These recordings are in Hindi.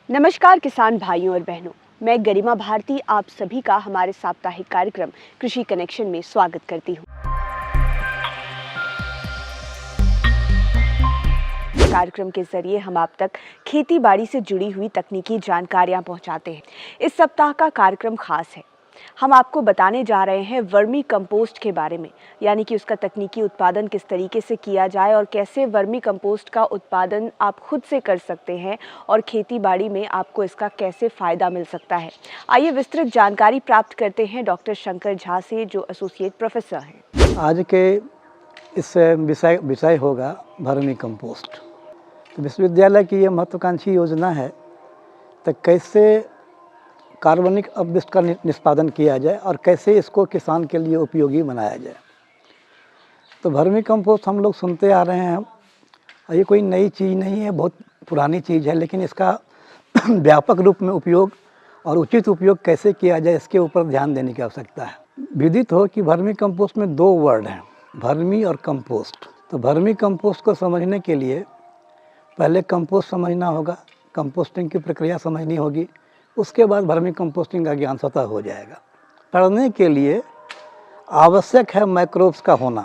नमस्कार किसान भाइयों और बहनों, मैं गरिमा भारती आप सभी का हमारे साप्ताहिक कार्यक्रम कृषि कनेक्शन में स्वागत करती हूँ। कार्यक्रम के जरिए हम आप तक खेती बाड़ी से जुड़ी हुई तकनीकी जानकारियाँ पहुँचाते हैं। इस सप्ताह का कार्यक्रम खास है। हम आपको बताने जा रहे हैं वर्मी कंपोस्ट के बारे में, यानी कि उसका तकनीकी उत्पादन किस तरीके से किया जाए और कैसे वर्मी कंपोस्ट का उत्पादन आप खुद से कर सकते हैं और खेती बाड़ी में आपको इसका कैसे फ़ायदा मिल सकता है। आइए विस्तृत जानकारी प्राप्त करते हैं डॉक्टर शंकर झा से, जो एसोसिएट प्रोफेसर हैं। आज के इस विषय होगा वर्मी कंपोस्ट। तो विश्वविद्यालय की ये महत्वाकांक्षी योजना है तो कैसे कार्बनिक अपशिष्ट का निष्पादन किया जाए और कैसे इसको किसान के लिए उपयोगी बनाया जाए। तो वर्मी कंपोस्ट हम लोग सुनते आ रहे हैं, ये कोई नई चीज़ नहीं है, बहुत पुरानी चीज़ है, लेकिन इसका व्यापक रूप में उपयोग और उचित उपयोग कैसे किया जाए इसके ऊपर ध्यान देने की आवश्यकता है। विदित हो कि वर्मी कंपोस्ट में दो वर्ड हैं, वर्मी और कंपोस्ट। तो वर्मी कंपोस्ट को समझने के लिए पहले कंपोस्ट समझना होगा, कंपोस्टिंग की प्रक्रिया समझनी होगी, उसके बाद वर्मी कंपोस्टिंग का ज्ञान स्वतः हो जाएगा। पढ़ने के लिए आवश्यक है माइक्रोब्स का होना।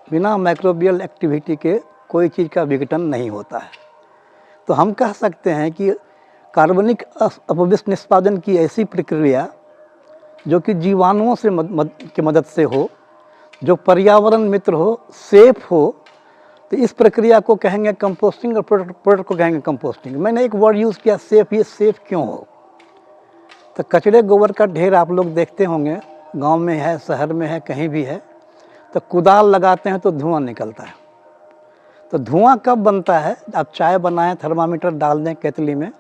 बिना माइक्रोबियल एक्टिविटी के कोई चीज़ का विघटन नहीं होता है। तो हम कह सकते हैं कि कार्बनिक अपशिष्ट निष्पादन की ऐसी प्रक्रिया जो कि जीवाणुओं से की मदद से हो, जो पर्यावरण मित्र हो, सेफ हो, तो इस प्रक्रिया को कहेंगे कंपोस्टिंग और प्रोडक्ट को कहेंगे कंपोस्टिंग। मैंने एक वर्ड यूज़ किया सेफ। ये सेफ क्यों हो? तो कचरे गोबर का ढेर आप लोग देखते होंगे, गांव में है, शहर में है, कहीं भी है, तो कुदाल लगाते हैं तो धुआं निकलता है। तो धुआं कब बनता है? आप चाय बनाएं, थर्मामीटर डाल दें केतली में,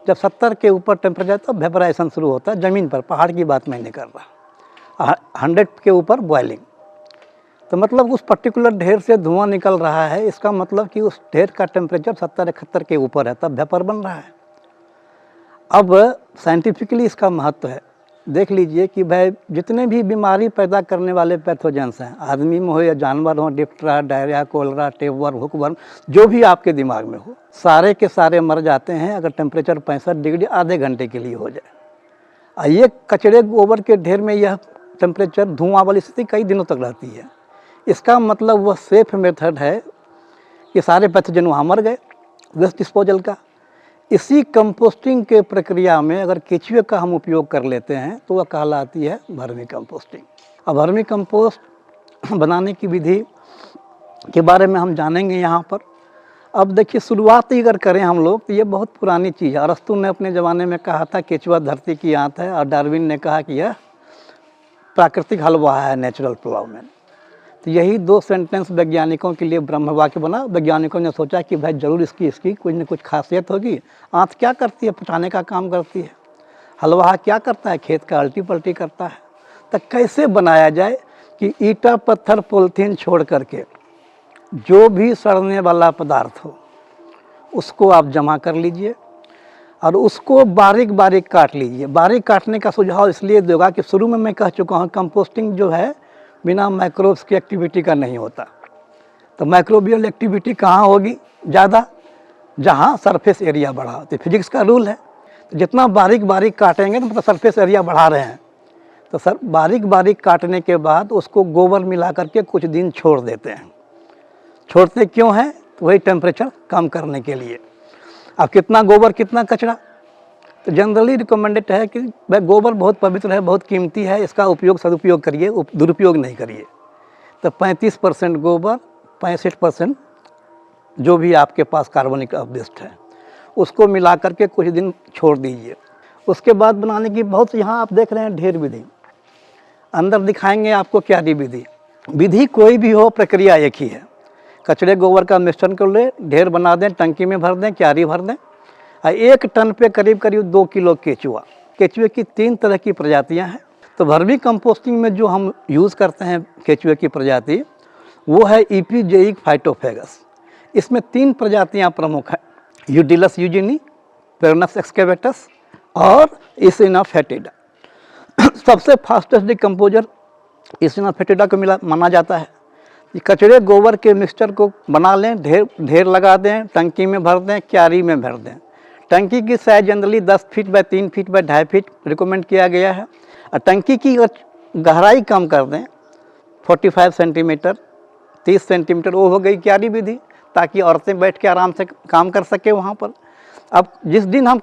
जब 70 के ऊपर टेम्परेचर तो वेपराइजेशन शुरू होता है ज़मीन पर। पहाड़ की बात मैं नहीं कर रहा, 100 के ऊपर बॉइलिंग। तो मतलब उस पर्टिकुलर ढेर से धुआं निकल रहा है, इसका मतलब कि उस ढेर का टेम्परेचर 70-71 के ऊपर है, तब वेपर बन रहा है। अब साइंटिफिकली इसका महत्व है। देख लीजिए कि भाई जितने भी बीमारी पैदा करने वाले पैथोजेंस हैं, आदमी में हो या जानवर हो, diphtheria, diarrhoea, cholera, tapeworm, hookworm, जो भी आपके दिमाग में हो, सारे के सारे मर जाते हैं अगर टेम्परेचर 65 डिग्री आधे घंटे के लिए हो जाए। ये कचरे गोबर के ढेर में यह टेम्परेचर, धुआं वाली स्थिति कई दिनों तक रहती है। इसका मतलब वह सेफ मेथड है कि सारे पैथोजन वहाँ मर गए, वेस्ट डिस्पोजल का। इसी कंपोस्टिंग के प्रक्रिया में अगर केचुए का हम उपयोग कर लेते हैं तो वह कहलाती है वर्मी कंपोस्टिंग। अब वर्मी कंपोस्ट बनाने की विधि के बारे में हम जानेंगे यहाँ पर। अब देखिए, शुरुआत ही अगर करें हम लोग तो ये बहुत पुरानी चीज़ है। अरस्तु ने अपने ज़माने में कहा था केचुआ धरती की आंत है, और डार्विन ने कहा कि यह प्राकृतिक हलवा है, नेचुरल प्लाउमेन। तो यही दो सेंटेंस वैज्ञानिकों के लिए ब्रह्म वाक्य बना। वैज्ञानिकों ने सोचा कि भाई जरूर इसकी कुछ न कुछ खासियत होगी। आंत क्या करती है? पचाने का काम करती है। हलवा क्या करता है? खेत का अल्टी पल्टी करता है। तो कैसे बनाया जाए कि ईंटा, पत्थर, पॉलीथीन छोड़ करके जो भी सड़ने वाला पदार्थ हो उसको आप जमा कर लीजिए और उसको बारीक बारीक काट लीजिए। बारीक काटने का सुझाव इसलिए दूंगा कि शुरू में मैं कह चुका हूँ कंपोस्टिंग जो है बिना माइक्रोब्स की एक्टिविटी का नहीं होता। तो माइक्रोबियल एक्टिविटी कहाँ होगी ज़्यादा? जहाँ सरफेस एरिया बढ़ा। तो फिजिक्स का रूल है, तो जितना बारीक बारीक काटेंगे तो मतलब सरफेस एरिया बढ़ा रहे हैं। तो सर बारीक बारीक काटने के बाद उसको गोबर मिला करके कुछ दिन छोड़ देते हैं। छोड़ते क्यों हैं? तो वही टेम्परेचर कम करने के लिए। अब कितना गोबर कितना कचरा? तो जनरली रिकमेंडेड है कि भाई गोबर बहुत पवित्र है, बहुत कीमती है, इसका उपयोग सदुपयोग करिए, दुरुपयोग नहीं करिए। तो 35% गोबर, 65% जो भी आपके पास कार्बनिक अपशिष्ट है उसको मिला करके कुछ दिन छोड़ दीजिए। उसके बाद बनाने की बहुत, यहाँ आप देख रहे हैं ढेर विधि, अंदर दिखाएंगे आपको क्या विधि कोई भी हो, प्रक्रिया एक ही है। कचरे गोबर का मिश्रण कर ले, ढेर बना दें, टंकी में भर दें, क्यारी भर दें। 1 टन पे करीब करीब 2 किलो केचुआ। केचुए की 3 तरह की प्रजातियां हैं। तो वर्मी कंपोस्टिंग में जो हम यूज़ करते हैं केचुए की प्रजाति, वो है इपीजेइक फाइटोफेगस। इसमें 3 प्रजातियां प्रमुख हैं, यूडिलस यूजिनी, पेरोनस एक्सकेवेटस और इसिना फेटिडा। सबसे फास्टेस्ट डिकम्पोजर इसिना फेटिडा को माना जाता है। कचरे गोबर के मिक्सचर को बना लें, ढेर लगा दें, टंकी में भर दें, क्यारी में भर दें। टंकी की size generally 10 feet by 3 feet by 2.5 feet recommend किया गया है। और टंकी की अगर गहराई कम कर दें 45 सेंटीमीटर 30 सेंटीमीटर, वो हो गई क्यारी विधि, ताकि औरतें बैठ के आराम से काम कर सके वहाँ पर। अब जिस दिन हम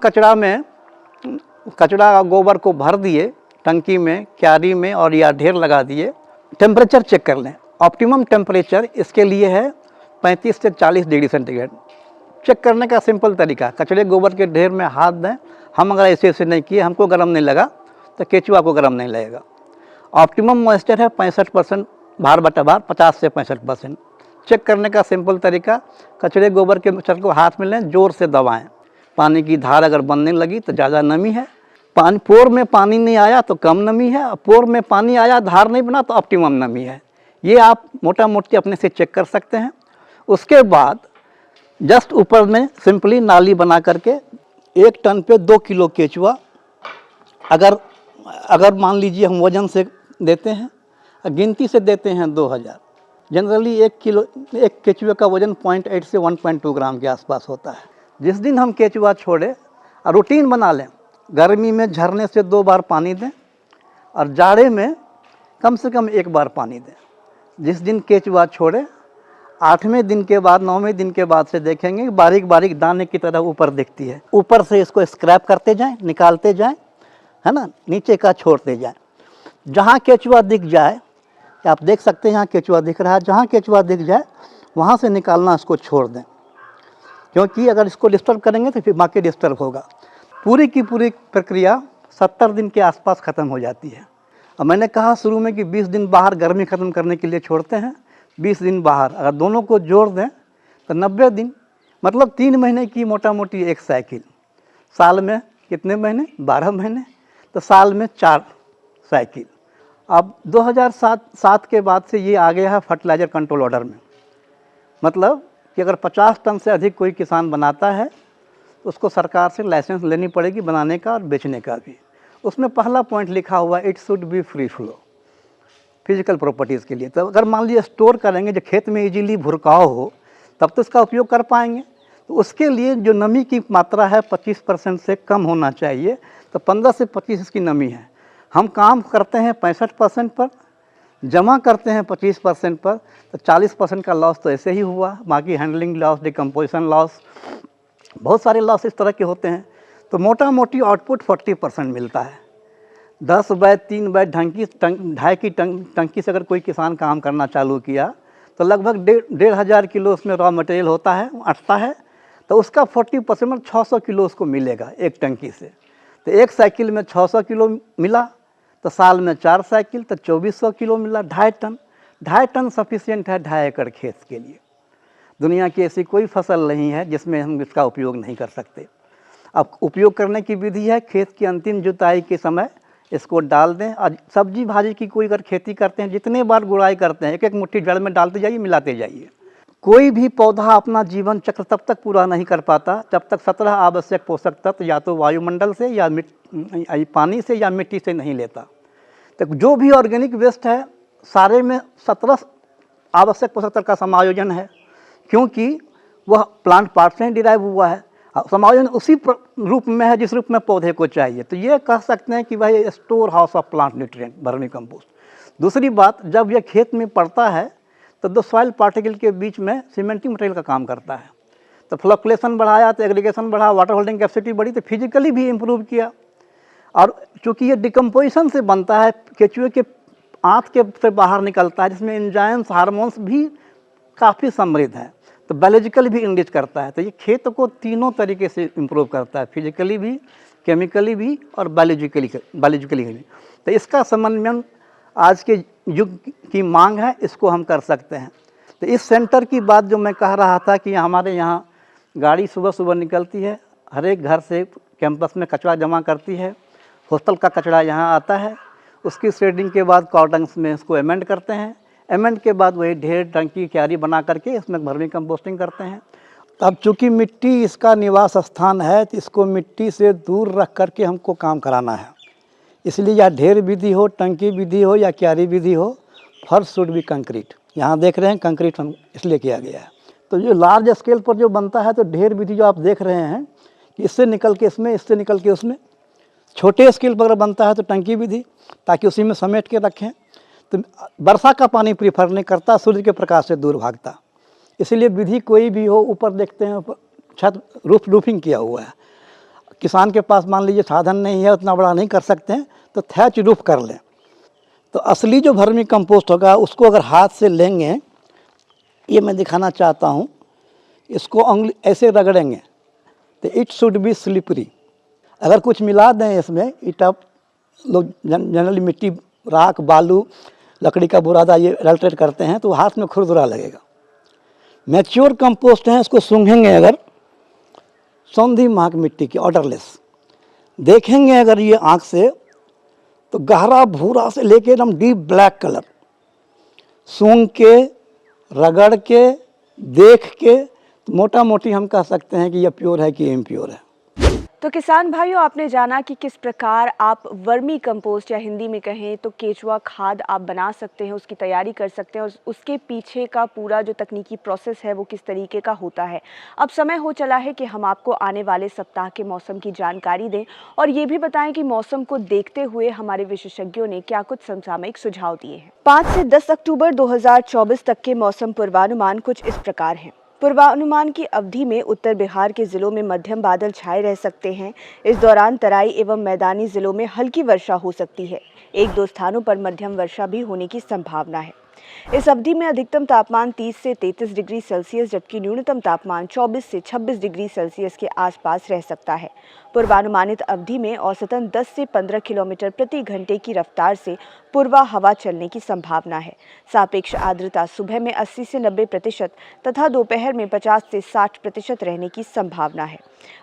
कचरा गोबर को भर दिए टंकी में, क्यारी में और या ढेर लगा दिए, टेम्परेचर चेक कर लें। ऑप्टिमम टेम्परेचर इसके लिए है 35 से 40 डिग्री सेंटीग्रेड। चेक करने का सिंपल तरीका, कचरे गोबर के ढेर में हाथ दें। हम अगर ऐसे नहीं किए, हमको गर्म नहीं लगा तो केचुआ को गर्म नहीं लगेगा। ऑप्टिमम मॉइस्चर है 65%, भार बटा भार 50 से 65%। चेक करने का सिंपल तरीका, कचरे गोबर के मिक्सचर को हाथ में लें, ज़ोर से दबाएं। पानी की धार अगर बनने लगी तो ज़्यादा नमी है, पोर में पानी नहीं आया तो कम नमी है, पोर में पानी आया धार नहीं बना तो ऑप्टिमम नमी है। ये आप मोटा मोटी अपने से चेक कर सकते हैं। उसके बाद जस्ट ऊपर में सिंपली नाली बना करके 1 टन पे 2 किलो केचुआ, अगर मान लीजिए हम वजन से देते हैं, गिनती से देते हैं 2000, जनरली 1 केचुए का वजन 0.8 से 1.2 ग्राम के आसपास होता है। जिस दिन हम केचुआ छोड़े, रूटीन बना लें, गर्मी में झरने से 2 बार पानी दें और जाड़े में कम से कम 1 बार पानी दें। जिस दिन केचुआ छोड़े 8वें दिन के बाद 9वें दिन के बाद से देखेंगे बारीक बारीक दाने की तरह ऊपर दिखती है। ऊपर से इसको स्क्रैप करते जाएं, निकालते जाएं, है ना, नीचे का छोड़ते जाएं। जहाँ केचुआ दिख जाए, आप देख सकते हैं यहाँ केचुआ दिख रहा है, जहाँ केचुआ दिख जाए वहाँ से निकालना इसको छोड़ दें, क्योंकि अगर इसको डिस्टर्ब करेंगे तो फिर बाकी डिस्टर्ब होगा। पूरी की पूरी प्रक्रिया 70 दिन के आसपास ख़त्म हो जाती है। अब मैंने कहा शुरू में कि 20 दिन बाहर गर्मी ख़त्म करने के लिए छोड़ते हैं, 20 दिन बाहर, अगर दोनों को जोड़ दें तो 90 दिन, मतलब 3 महीने की मोटा मोटी एक साइकिल। साल में कितने महीने? 12 महीने, तो साल में 4 साइकिल। अब 2007 के बाद से ये आ गया है फर्टिलाइज़र कंट्रोल ऑर्डर में। मतलब कि अगर 50 टन से अधिक कोई किसान बनाता है, उसको सरकार से लाइसेंस लेनी पड़ेगी बनाने का और बेचने का भी। उसमें पहला पॉइंट लिखा हुआ है, it should be free flow physical properties के लिए। तो अगर मान लीजिए स्टोर करेंगे, जो खेत में इजीली भुरकाव हो, तब तो इसका उपयोग कर पाएंगे। तो उसके लिए जो नमी की मात्रा है 25% से कम होना चाहिए, तो 15 से 25 इसकी नमी है। हम काम करते हैं 65% पर, जमा करते हैं 25% पर, तो 40% का लॉस तो ऐसे ही हुआ। बाकी हैंडलिंग लॉस, डिकम्पोजिशन लॉस, बहुत सारे लॉस इस तरह के होते हैं। तो मोटा मोटी आउटपुट 40% मिलता है। 10 बाय 3 बाय ढाई की टंकी से अगर कोई किसान काम करना चालू किया तो लगभग 1,500 किलो उसमें रॉ मटेरियल होता है, अटता है। तो उसका 40% में 600 किलो उसको मिलेगा एक टंकी से। तो एक साइकिल में 600 किलो मिला, तो साल में 4 साइकिल, तो 2400 किलो मिला, 2.5 टन सफिशिएंट है 2.5 एकड़ खेत के लिए। दुनिया की ऐसी कोई फसल नहीं है जिसमें हम इसका उपयोग नहीं कर सकते। अब उपयोग करने की विधि है, खेत की अंतिम जुताई के समय इसको डाल दें। और सब्जी भाजी की कोई अगर खेती करते हैं, जितने बार गुड़ाई करते हैं, 1-1 मुट्ठी जड़ में डालते जाइए, मिलाते जाइए। कोई भी पौधा अपना जीवन चक्र तब तक पूरा नहीं कर पाता जब तक 17 आवश्यक पोषक तत्व या तो वायुमंडल से या पानी से या मिट्टी से नहीं लेता। तो जो भी ऑर्गेनिक वेस्ट है, सारे में 17 आवश्यक पोषक तत्व का समायोजन है, क्योंकि वह प्लांट पार्ट से डिराइव हुआ है। समायोजन उसी रूप में है जिस रूप में पौधे को चाहिए। तो ये कह सकते हैं कि भाई store house of plant nutrient, vermi compost. दूसरी बात, जब यह खेत में पड़ता है तो 2 सॉइल पार्टिकल के बीच में सीमेंटिंग मटेरियल का काम करता है। तो फ्लक्चुएशन बढ़ाया तो एग्रीगेशन बढ़ा, वाटर होल्डिंग कैपेसिटी बढ़ी, तो फिजिकली भी इम्प्रूव किया। और चूँकि ये डिकम्पोजिशन से बनता है, केचुए के आंत के से बाहर निकलता है, जिसमें एंजाइम्स, हार्मोन्स भी काफ़ी समृद्ध है, तो बायोलॉजिकल भी इंडिच करता है। तो ये खेत को तीनों तरीके से इम्प्रूव करता है, फिजिकली भी, केमिकली भी और बायोलॉजिकली भी। तो इसका समन्वय आज के युग की मांग है, इसको हम कर सकते हैं। तो इस सेंटर की बात जो मैं कह रहा था कि हमारे यहाँ गाड़ी सुबह सुबह निकलती है, हर एक घर से कैंपस में कचरा जमा करती है, हॉस्टल का कचरा यहाँ आता है, उसकी श्रेडिंग के बाद कॉर्डन्स में इसको एमेंड करते हैं, एमेंड के बाद वही ढेर टंकी क्यारी बना करके इसमें वर्मी कंपोस्टिंग करते हैं। अब चूँकि मिट्टी इसका निवास स्थान है, तो इसको मिट्टी से दूर रख करके हमको काम कराना है। इसलिए या ढेर विधि हो, टंकी विधि हो या क्यारी विधि हो, फर्स्ट शुड बी कंक्रीट। यहाँ देख रहे हैं कंक्रीट इसलिए किया गया है। तो जो लार्ज स्केल पर जो बनता है, तो ढेर विधि जो आप देख रहे हैं कि इससे निकल के इसमें, इससे निकल के उसमें। छोटे स्केल पर अगर बनता है तो टंकी विधि, ताकि उसी में समेट के रखें। तो वर्षा का पानी प्रीफर नहीं करता, सूर्य के प्रकाश से दूर भागता। इसलिए विधि कोई भी हो, ऊपर देखते हैं ऊपर छत रूफिंग किया हुआ है। किसान के पास मान लीजिए साधन नहीं है, उतना बड़ा नहीं कर सकते हैं, तो थैच रूफ कर लें। तो असली जो वर्मी कंपोस्ट होगा उसको अगर हाथ से लेंगे, ये मैं दिखाना चाहता हूँ, इसको उंगली ऐसे रगड़ेंगे तो इट शुड बी स्लिपरी। अगर कुछ मिला दें इसमें, इट आप लोग जनरली मिट्टी, राख, बालू, लकड़ी का बुरादा ये अडल्ट्रेट करते हैं, तो हाथ में खुरदुरा लगेगा। मैच्योर कंपोस्ट हैं, इसको सूंघेंगे अगर, सौंधी महक मिट्टी की, ऑर्डरलेस, देखेंगे अगर ये आँख से, तो गहरा भूरा से लेके एकदम डीप ब्लैक कलर। सूंघ के, रगड़ के, देख के, तो मोटा मोटी हम कह सकते हैं कि यह प्योर है कि इम्प्योर है। तो किसान भाइयों, आपने जाना कि किस प्रकार आप वर्मी कंपोस्ट या हिंदी में कहें तो केचुआ खाद आप बना सकते हैं, उसकी तैयारी कर सकते हैं और उसके पीछे का पूरा जो तकनीकी प्रोसेस है वो किस तरीके का होता है। अब समय हो चला है कि हम आपको आने वाले सप्ताह के मौसम की जानकारी दें और ये भी बताएं कि मौसम को देखते हुए हमारे विशेषज्ञों ने क्या कुछ समसामयिक सुझाव दिए हैं। 5 से 10 अक्टूबर 2024 तक के मौसम पूर्वानुमान कुछ इस प्रकार हैं। पूर्वानुमान की अवधि में उत्तर बिहार के जिलों में मध्यम बादल छाए रह सकते हैं। इस दौरान तराई एवं मैदानी जिलों में हल्की वर्षा हो सकती है। 1-2 स्थानों पर मध्यम वर्षा भी होने की संभावना है। इस अवधि में अधिकतम तापमान 30 से 33 डिग्री सेल्सियस जबकि न्यूनतम तापमान 24 से 26 डिग्री सेल्सियस के आसपास रह सकता है। पूर्वानुमानित अवधि में औसतन 10 से 15 किलोमीटर प्रति घंटे की रफ्तार से पूर्वा हवा चलने की संभावना है। सापेक्ष आर्द्रता सुबह में 80 से 90% तथा दोपहर में 50 से 60% रहने की संभावना है।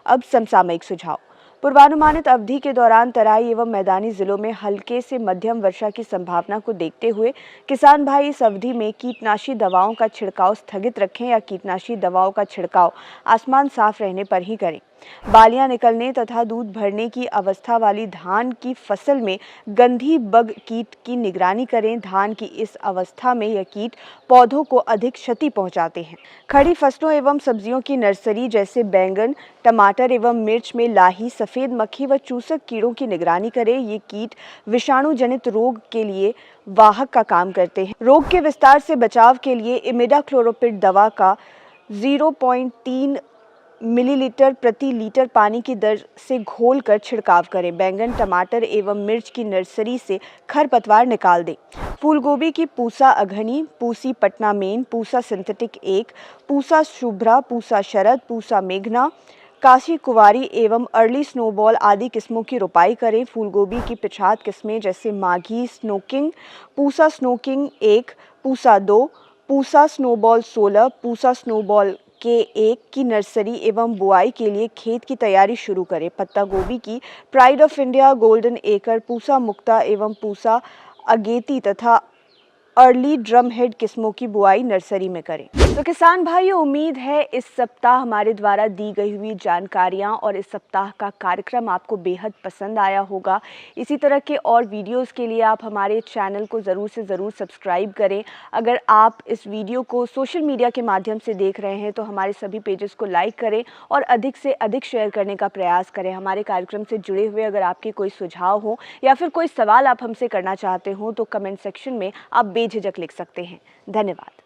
अब समसामयिक सुझाव। पूर्वानुमानित अवधि के दौरान तराई एवं मैदानी जिलों में हल्के से मध्यम वर्षा की संभावना को देखते हुए किसान भाई इस अवधि में कीटनाशी दवाओं का छिड़काव स्थगित रखें या कीटनाशी दवाओं का छिड़काव आसमान साफ रहने पर ही करें। बालियां निकलने तथा दूध भरने की अवस्था वाली धान की फसल में गंधी बग कीट की निगरानी करें। धान की इस अवस्था में यह कीट पौधों को अधिक क्षति पहुंचाते हैं। खड़ी फसलों एवं सब्जियों की नर्सरी जैसे बैंगन, टमाटर एवं मिर्च में लाही, सफेद मक्खी व चूसक कीड़ों की निगरानी करें। ये कीट विषाणु जनित रोग के लिए वाहक का काम करते हैं। रोग के विस्तार से बचाव के लिए इमिडाक्लोप्रिड दवा का 0.3 मिलीलीटर प्रति लीटर पानी की दर से घोलकर छिड़काव करें। बैंगन, टमाटर एवं मिर्च की नर्सरी से खरपतवार निकाल दें। फूलगोभी की पूसा अघनी, पूसी पटना मेन, पूसा सिंथेटिक 1, पूसा शुभ्रा, पूसा शरद, पूसा मेघना, काशी कुवारी एवं अर्ली स्नोबॉल आदि किस्मों की रोपाई करें। फूलगोभी की पिछात किस्में जैसे माघी स्नोकिंग, पूसा स्नोकिंग 1, पूसा 2, पूसा स्नोबॉल 16, पूसा स्नोबॉल के 1 की नर्सरी एवं बुआई के लिए खेत की तैयारी शुरू करें। पत्ता गोभी की प्राइड ऑफ इंडिया, गोल्डन एकर, पूसा मुक्ता एवं पूसा अगेती तथा अर्ली ड्रम हेड किस्मों की बुआई नर्सरी में करें। तो किसान भाइयों, उम्मीद है इस सप्ताह हमारे द्वारा दी गई हुई जानकारियां और इस सप्ताह का कार्यक्रम आपको बेहद पसंद आया होगा। इसी तरह के और वीडियोस के लिए आप हमारे चैनल को ज़रूर से ज़रूर सब्सक्राइब करें। अगर आप इस वीडियो को सोशल मीडिया के माध्यम से देख रहे हैं तो हमारे सभी पेजेस को लाइक करें और अधिक से अधिक शेयर करने का प्रयास करें। हमारे कार्यक्रम से जुड़े हुए अगर आपके कोई सुझाव हो या फिर कोई सवाल आप हमसे करना चाहते हो तो कमेंट सेक्शन में आप बेझिझक लिख सकते हैं। धन्यवाद।